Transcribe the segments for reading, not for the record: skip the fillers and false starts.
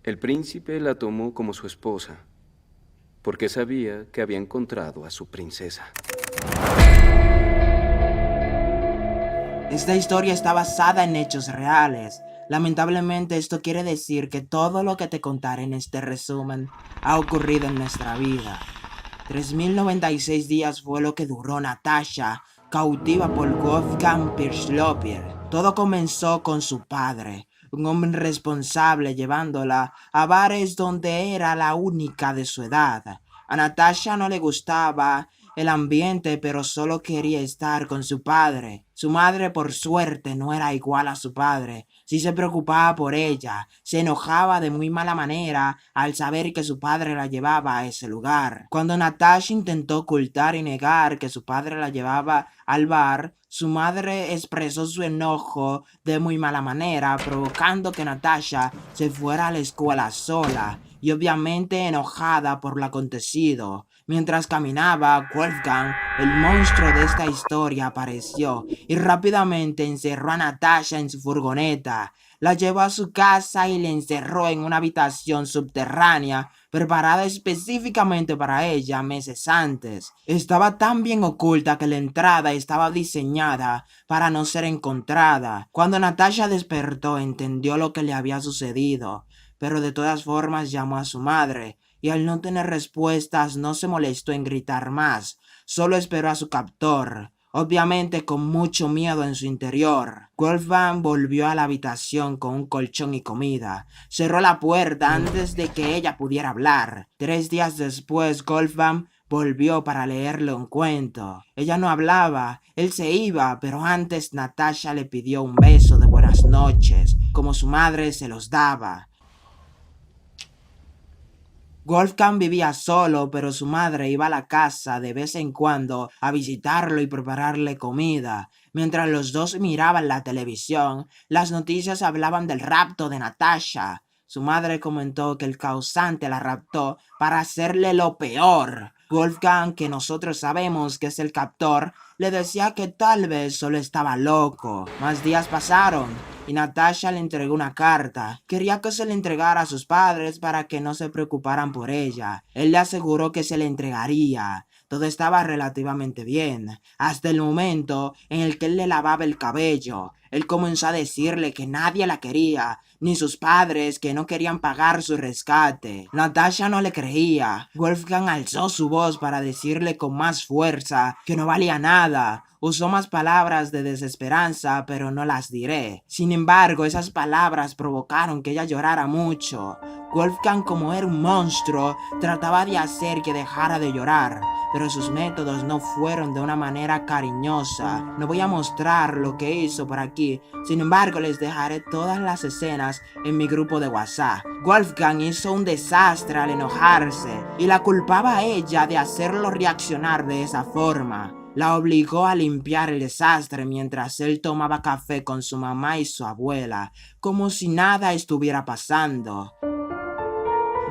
El príncipe la tomó como su esposa, porque sabía que había encontrado a su princesa. Esta historia está basada en hechos reales. Lamentablemente esto quiere decir que todo lo que te contaré en este resumen ha ocurrido en nuestra vida. 3096 días fue lo que duró Natasha, cautiva por Wolfgang Pirschlopier. Todo comenzó con su padre, un hombre irresponsable llevándola a bares donde era la única de su edad. A Natasha no le gustaba el ambiente, pero solo quería estar con su padre. Su madre, por suerte, no era igual a su padre. Sí se preocupaba por ella, se enojaba de muy mala manera al saber que su padre la llevaba a ese lugar. Cuando Natasha intentó ocultar y negar que su padre la llevaba al bar, su madre expresó su enojo de muy mala manera, provocando que Natasha se fuera a la escuela sola y obviamente enojada por lo acontecido. Mientras caminaba, Wolfgang, el monstruo de esta historia, apareció y rápidamente encerró a Natasha en su furgoneta. La llevó a su casa y la encerró en una habitación subterránea preparada específicamente para ella meses antes. Estaba tan bien oculta que la entrada estaba diseñada para no ser encontrada. Cuando Natasha despertó, entendió lo que le había sucedido, pero de todas formas llamó a su madre, y al no tener respuestas no se molestó en gritar más, solo esperó a su captor, obviamente con mucho miedo en su interior. Wolfgang volvió a la habitación con un colchón y comida. Cerró la puerta antes de que ella pudiera hablar. 3 días después, Wolfgang volvió para leerle un cuento. Ella no hablaba, él se iba, pero antes Natasha le pidió un beso de buenas noches, como su madre se los daba. Wolfgang vivía solo, pero su madre iba a la casa de vez en cuando a visitarlo y prepararle comida. Mientras los dos miraban la televisión, las noticias hablaban del rapto de Natasha. Su madre comentó que el causante la raptó para hacerle lo peor. Wolfgang, que nosotros sabemos que es el captor, le decía que tal vez solo estaba loco. Más días pasaron y Natasha le entregó una carta. Quería que se le entregara a sus padres para que no se preocuparan por ella. Él le aseguró que se le entregaría. Todo estaba relativamente bien, hasta el momento en el que él le lavaba el cabello. Él comenzó a decirle que nadie la quería, ni sus padres, que no querían pagar su rescate. Natasha no le creía. Wolfgang alzó su voz para decirle con más fuerza que no valía nada. Usó más palabras de desesperanza, pero no las diré. Sin embargo, esas palabras provocaron que ella llorara mucho. Wolfgang, como era un monstruo, trataba de hacer que dejara de llorar, pero sus métodos no fueron de una manera cariñosa. No voy a mostrar lo que hizo por aquí, sin embargo les dejaré todas las escenas en mi grupo de WhatsApp. Wolfgang hizo un desastre al enojarse y la culpaba a ella de hacerlo reaccionar de esa forma. La obligó a limpiar el desastre mientras él tomaba café con su mamá y su abuela, como si nada estuviera pasando.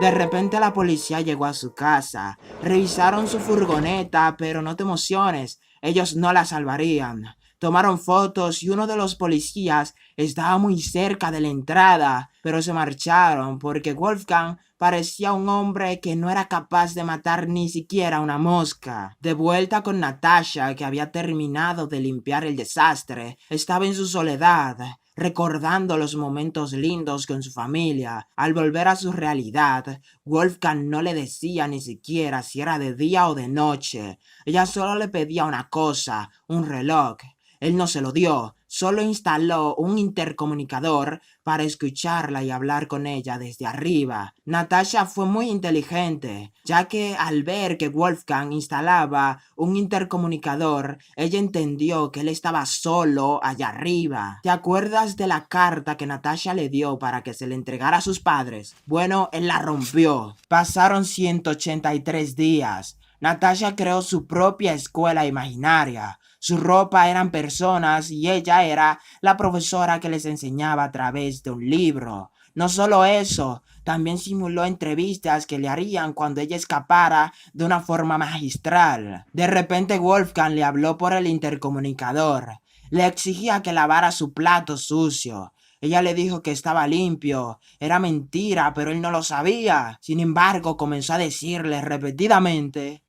De repente la policía llegó a su casa. Revisaron su furgoneta, pero no te emociones, ellos no la salvarían. Tomaron fotos y uno de los policías estaba muy cerca de la entrada, pero se marcharon porque Wolfgang parecía un hombre que no era capaz de matar ni siquiera una mosca. De vuelta con Natasha, que había terminado de limpiar el desastre, estaba en su soledad, recordando los momentos lindos con su familia. Al volver a su realidad, Wolfgang no le decía ni siquiera si era de día o de noche. Ella solo le pedía una cosa, un reloj. Él no se lo dio, solo instaló un intercomunicador para escucharla y hablar con ella desde arriba. Natasha fue muy inteligente, ya que al ver que Wolfgang instalaba un intercomunicador, ella entendió que él estaba solo allá arriba. ¿Te acuerdas de la carta que Natasha le dio para que se le entregara a sus padres? Bueno, él la rompió. Pasaron 183 días. Natasha creó su propia escuela imaginaria. Su ropa eran personas y ella era la profesora que les enseñaba a través de un libro. No solo eso, también simuló entrevistas que le harían cuando ella escapara de una forma magistral. De repente Wolfgang le habló por el intercomunicador. Le exigía que lavara su plato sucio. Ella le dijo que estaba limpio. Era mentira, pero él no lo sabía. Sin embargo, comenzó a decirle repetidamente: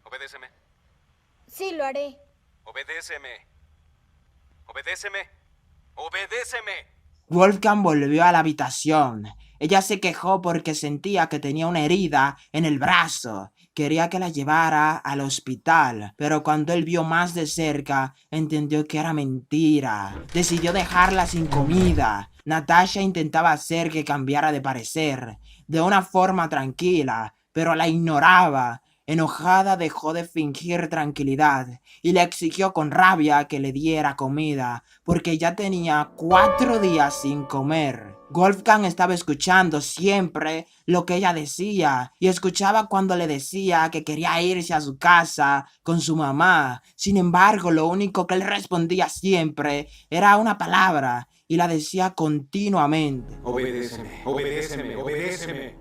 Obedéceme, Sí, lo haré. obedéceme, obedéceme, obedéceme. Wolfgang volvió a la habitación. Ella se quejó porque sentía que tenía una herida en el brazo. Quería que la llevara al hospital, pero cuando él vio más de cerca, entendió que era mentira. Decidió dejarla sin comida. Natasha intentaba hacer que cambiara de parecer, de una forma tranquila, pero la ignoraba. Enojada dejó de fingir tranquilidad y le exigió con rabia que le diera comida, porque ya tenía 4 días sin comer. Wolfgang estaba escuchando siempre lo que ella decía y escuchaba cuando le decía que quería irse a su casa con su mamá. Sin embargo, lo único que él respondía siempre era una palabra y la decía continuamente: Obedéceme, obedéceme, obedéceme.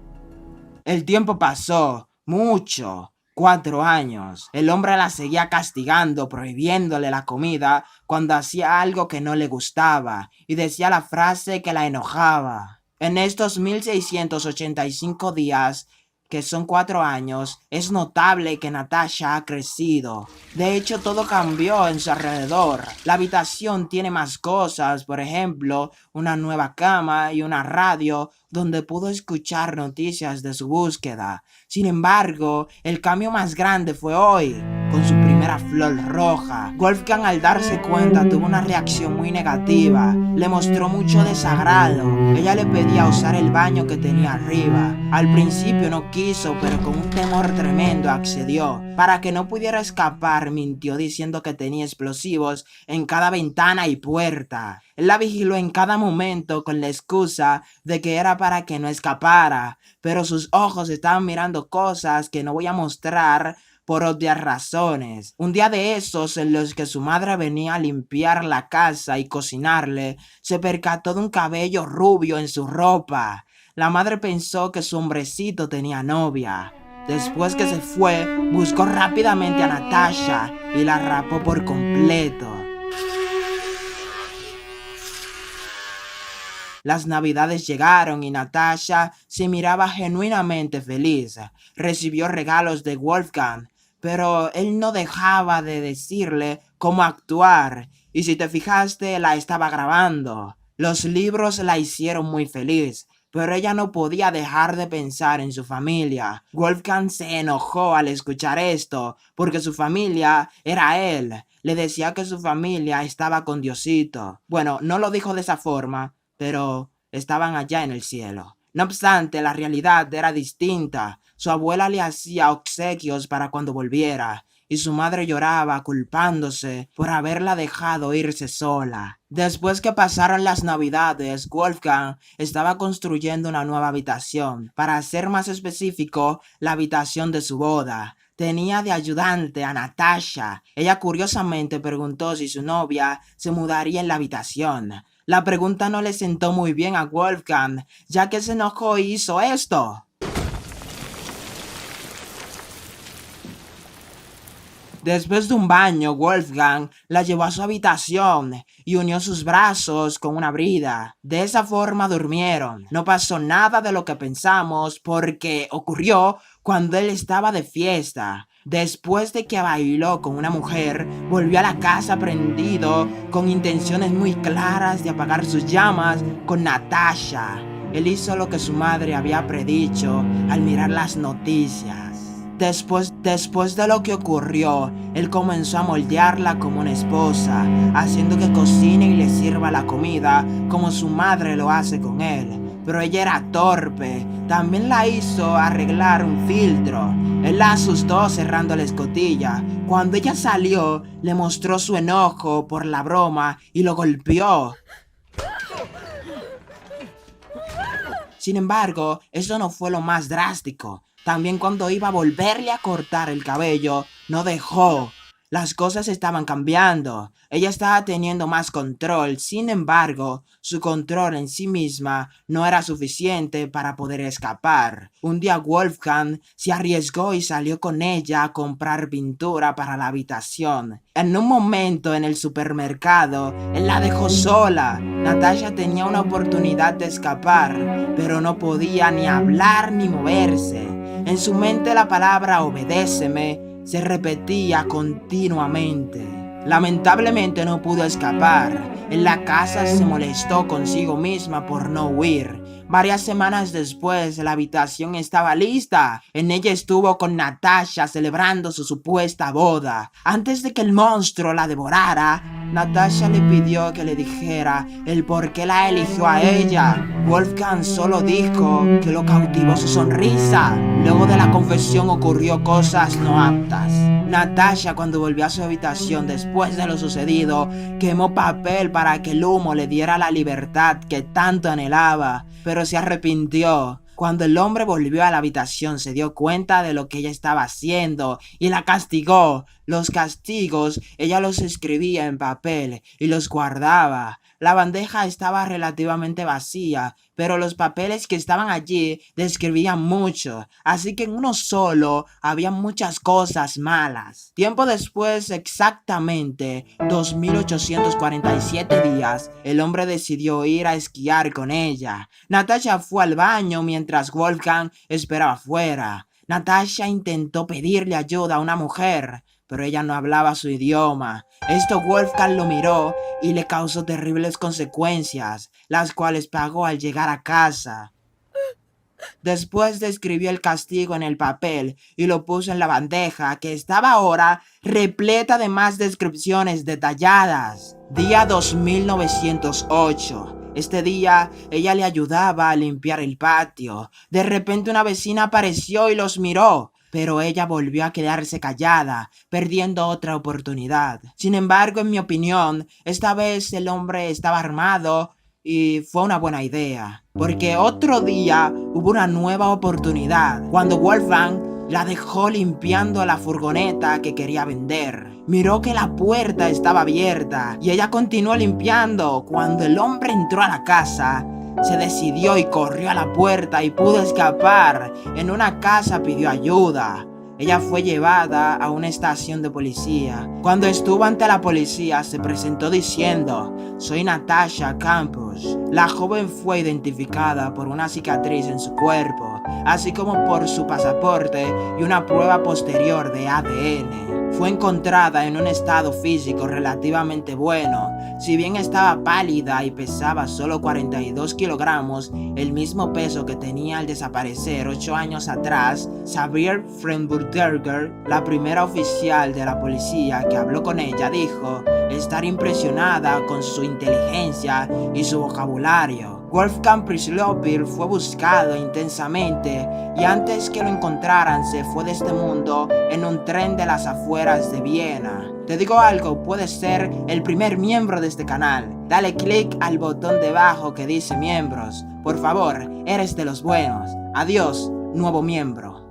El tiempo pasó, mucho. 4 años. El hombre la seguía castigando, prohibiéndole la comida cuando hacía algo que no le gustaba y decía la frase que la enojaba. En estos 1685 días, que son 4 años, es notable que Natasha ha crecido. De hecho, todo cambió en su alrededor. La habitación tiene más cosas, por ejemplo, una nueva cama y una radio donde pudo escuchar noticias de su búsqueda. Sin embargo, el cambio más grande fue hoy, con su primera flor roja. Wolfgang, al darse cuenta, tuvo una reacción muy negativa. Le mostró mucho desagrado. Ella le pedía usar el baño que tenía arriba. Al principio no quiso, pero con un temor tremendo accedió. Para que no pudiera escapar, mintió diciendo que tenía explosivos en cada ventana y puerta. Él la vigiló en cada momento con la excusa de que era para que no escapara, pero sus ojos estaban mirando cosas que no voy a mostrar por obvias razones. Un día de esos en los que su madre venía a limpiar la casa y cocinarle, se percató de un cabello rubio en su ropa. La madre pensó que su hombrecito tenía novia. Después que se fue, buscó rápidamente a Natasha y la rapó por completo. Las navidades llegaron y Natasha se miraba genuinamente feliz. Recibió regalos de Wolfgang, pero él no dejaba de decirle cómo actuar. Y si te fijaste, la estaba grabando. Los libros la hicieron muy feliz, pero ella no podía dejar de pensar en su familia. Wolfgang se enojó al escuchar esto, porque su familia era él. Le decía que su familia estaba con Diosito. Bueno, no lo dijo de esa forma, pero estaban allá en el cielo. No obstante, la realidad era distinta. Su abuela le hacía obsequios para cuando volviera, y su madre lloraba culpándose por haberla dejado irse sola. Después que pasaron las navidades, Wolfgang estaba construyendo una nueva habitación. Para ser más específico, la habitación de su boda. Tenía de ayudante a Natasha. Ella curiosamente preguntó si su novia se mudaría en la habitación. La pregunta no le sentó muy bien a Wolfgang, ya que se enojó y hizo esto. Después de un baño, Wolfgang la llevó a su habitación y unió sus brazos con una brida. De esa forma durmieron. No pasó nada de lo que pensamos porque ocurrió cuando él estaba de fiesta. Después de que bailó con una mujer, volvió a la casa prendido con intenciones muy claras de apagar sus llamas con Natasha. Él hizo lo que su madre había predicho al mirar las noticias. Después de lo que ocurrió, él comenzó a moldearla como una esposa, haciendo que cocine y le sirva la comida como su madre lo hace con él. Pero ella era torpe. También la hizo arreglar un filtro. Él la asustó cerrando la escotilla. Cuando ella salió, le mostró su enojo por la broma y lo golpeó. Sin embargo, eso no fue lo más drástico. También cuando iba a volverle a cortar el cabello, no dejó. Las cosas estaban cambiando. Ella estaba teniendo más control. Sin embargo, su control en sí misma no era suficiente para poder escapar. Un día Wolfgang se arriesgó y salió con ella a comprar pintura para la habitación. En un momento en el supermercado, él la dejó sola. Natasha tenía una oportunidad de escapar, pero no podía ni hablar ni moverse. En su mente la palabra obedéceme se repetía continuamente. Lamentablemente no pudo escapar. En la casa se molestó consigo misma por no huir. Varias semanas después, la habitación estaba lista. En ella estuvo con Natasha celebrando su supuesta boda. Antes de que el monstruo la devorara, Natasha le pidió que le dijera el por qué la eligió a ella. Wolfgang solo dijo que lo cautivó su sonrisa. Luego de la confesión ocurrió cosas no aptas. Natasha, cuando volvió a su habitación después de lo sucedido, quemó papel para que el humo le diera la libertad que tanto anhelaba, pero se arrepintió. Cuando el hombre volvió a la habitación se dio cuenta de lo que ella estaba haciendo y la castigó. Los castigos ella los escribía en papel y los guardaba. La bandeja estaba relativamente vacía, pero los papeles que estaban allí describían mucho, así que en uno solo había muchas cosas malas. Tiempo después, exactamente 2847 días, el hombre decidió ir a esquiar con ella. Natasha fue al baño mientras Wolfgang esperaba afuera. Natasha intentó pedirle ayuda a una mujer, pero ella no hablaba su idioma. Esto Wolfgang lo miró y le causó terribles consecuencias, las cuales pagó al llegar a casa. Después describió el castigo en el papel y lo puso en la bandeja, que estaba ahora repleta de más descripciones detalladas. Día 2908. Este día ella le ayudaba a limpiar el patio. De repente una vecina apareció y los miró, pero ella volvió a quedarse callada, perdiendo otra oportunidad. Sin embargo, en mi opinión, esta vez el hombre estaba armado y fue una buena idea, porque otro día hubo una nueva oportunidad, cuando Wolfgang la dejó limpiando la furgoneta que quería vender. Miró que la puerta estaba abierta y ella continuó limpiando. Cuando el hombre entró a la casa, se decidió y corrió a la puerta y pudo escapar. En una casa pidió ayuda. Ella fue llevada a una estación de policía. Cuando estuvo ante la policía se presentó diciendo: soy Natasha Campos. La joven fue identificada por una cicatriz en su cuerpo, así como por su pasaporte y una prueba posterior de ADN. Fue encontrada en un estado físico relativamente bueno. Si bien estaba pálida y pesaba solo 42 kilogramos, el mismo peso que tenía al desaparecer 8 años atrás, Xavier Frenburger, la primera oficial de la policía que habló con ella, dijo estar impresionada con su inteligencia y su vocabulario. Wolfgang Prislovil fue buscado intensamente y antes que lo encontraran se fue de este mundo en un tren de las afueras de Viena. Te digo algo, puedes ser el primer miembro de este canal. Dale click al botón debajo que dice miembros. Por favor, eres de los buenos. Adiós, nuevo miembro.